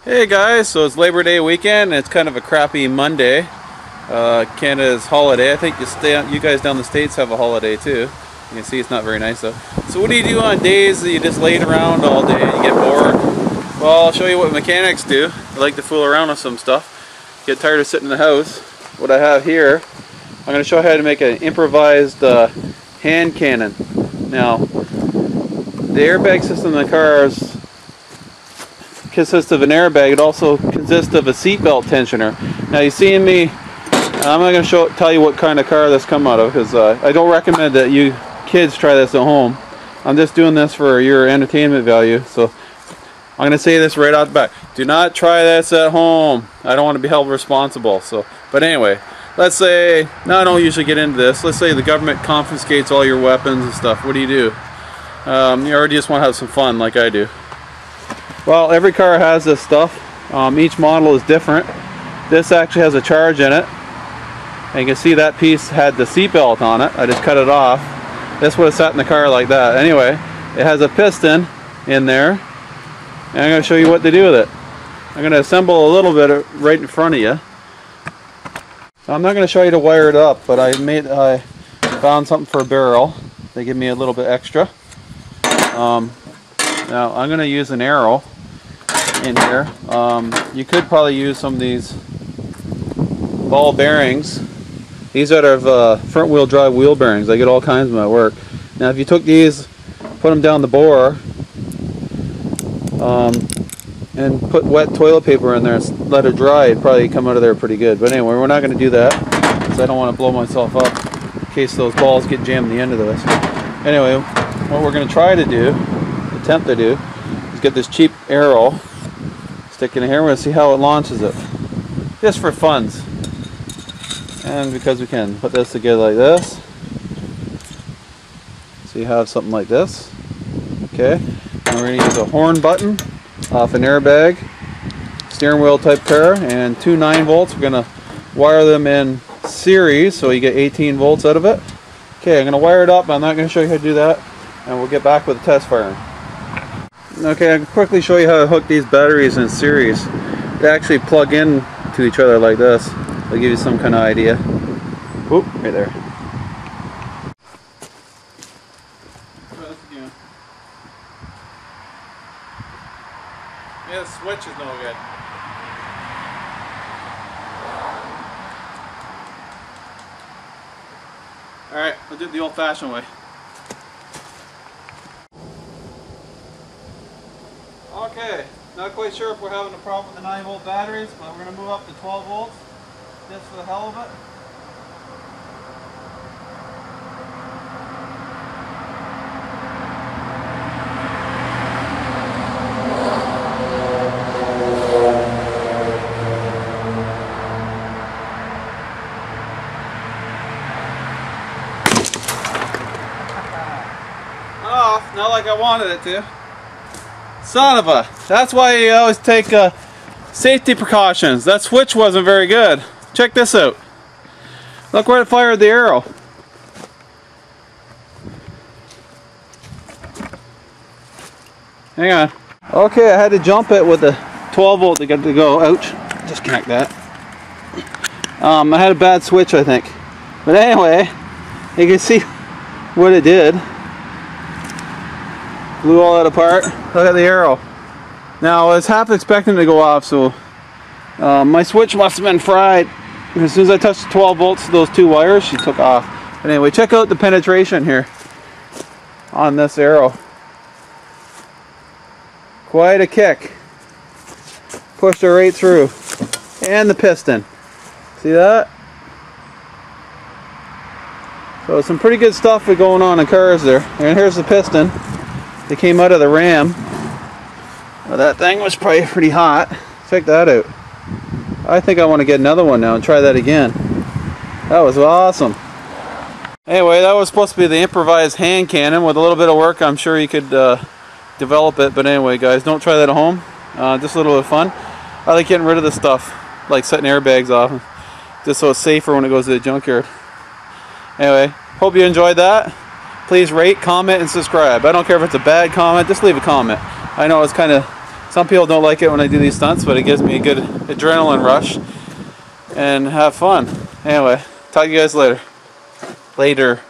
Hey guys, so it's Labor Day weekend and it's kind of a crappy Monday. Canada's holiday. I think you guys down the States have a holiday too. You can see it's not very nice though. So what do you do on days that you just laid around all day and you get bored? Well, I'll show you what mechanics do. I like to fool around with some stuff. Get tired of sitting in the house. What I have here, I'm going to show you how to make an improvised hand cannon. Now, the airbag system in the cars consists of an airbag. It also consists of a seatbelt tensioner. Now you see me, I'm not going to tell you what kind of car this come out of, because I don't recommend that you kids try this at home. I'm just doing this for your entertainment value. So I'm going to say this right out the back. Do not try this at home. I don't want to be held responsible. But anyway, let's say, now I don't usually get into this. Let's say the government confiscates all your weapons and stuff. What do? You already just want to have some fun like I do. Well, every car has this stuff. Each model is different. This actually has a charge in it. And you can see that piece had the seatbelt on it. I just cut it off. This would have sat in the car like that. Anyway, it has a piston in there. And I'm going to show you what to do with it. I'm going to assemble a little bit right in front of you. I'm not going to show you to wire it up, but I found something for a barrel. They give me a little bit extra. Now I'm going to use an arrow in here. You could probably use some of these ball bearings. These are front wheel drive wheel bearings. I get all kinds of them at work. Now if you took these, put them down the bore, and put wet toilet paper in there and let it dry, it'd probably come out of there pretty good. But anyway, we're not going to do that because I don't want to blow myself up in case those balls get jammed in the end of this. Anyway, what we're going to try to do, attempt to do, is get this cheap arrow, stick it in here. We're going to see how it launches it, just for funs, and because we can put this together like this. So you have something like this. Okay, and we're going to use a horn button off an airbag, steering wheel type car, and two 9-volts. We're going to wire them in series so you get 18 volts out of it. Okay, I'm going to wire it up. I'm not going to show you how to do that, and we'll get back with the test firing. Okay, I can quickly show you how to hook these batteries in series. They actually plug in to each other like this. I'll give you some kind of idea. Whoop, right there. Try this again. Yeah, the switch is no good. Alright, we'll do it the old-fashioned way. Okay, not quite sure if we're having a problem with the 9-volt batteries, but we're going to move up to 12 volts just for the hell of it. Off, not like I wanted it to. Son of a, that's why you always take safety precautions. That switch wasn't very good. Check this out. Look where it fired the arrow. Hang on. Okay, I had to jump it with the 12 volt to get it to go. Ouch. Just connect that. I had a bad switch, I think. But anyway, you can see what it did. Blew all that apart. Look at the arrow. Now I was half expecting it to go off, so my switch must have been fried. And as soon as I touched the 12 volts to those two wires, she took off. But anyway, check out the penetration here on this arrow. Quite a kick. Pushed her right through. And the piston. See that? So some pretty good stuff going on in cars there. And here's the piston. They came out of the ram. Well, that thing was probably pretty hot. Check that out. I think I want to get another one now and try that again. That was awesome. Anyway, that was supposed to be the improvised hand cannon. With a little bit of work, I'm sure you could develop it. But anyway, guys, don't try that at home. Just a little bit of fun. I like getting rid of this stuff, like setting airbags off, just so it's safer when it goes to the junkyard. Anyway, hope you enjoyed that. Please rate, comment, and subscribe. I don't care if it's a bad comment, just leave a comment. I know it's kind of Some people don't like it when I do these stunts, but it gives me a good adrenaline rush and have fun. Anyway, talk to you guys later.